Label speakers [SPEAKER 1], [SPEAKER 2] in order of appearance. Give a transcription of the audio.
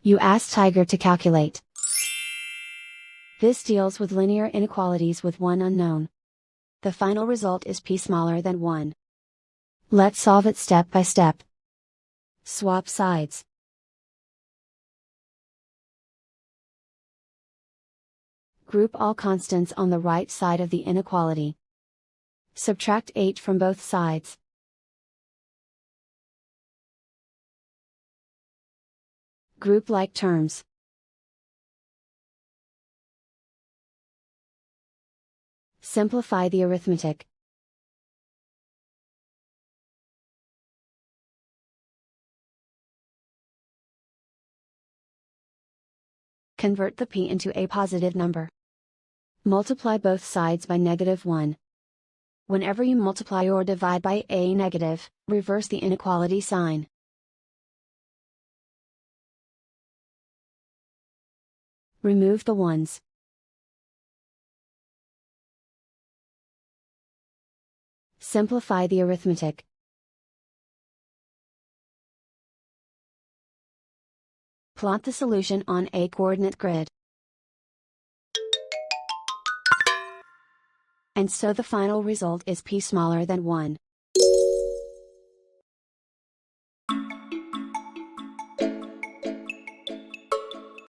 [SPEAKER 1] You ask Tiger to calculate. This deals with linear inequalities with one unknown. The final result is p smaller than 1. Let's solve it step by step. Swap sides. Group all constants on the right side of the inequality. Subtract 8 from both sides. Group like terms. Simplify the arithmetic. Convert the p into a positive number. Multiply both sides by -1. Whenever you multiply or divide by a negative, reverse the inequality sign. Remove the ones. Simplify the arithmetic. Plot the solution on a coordinate grid. And so the final result is p smaller than 1.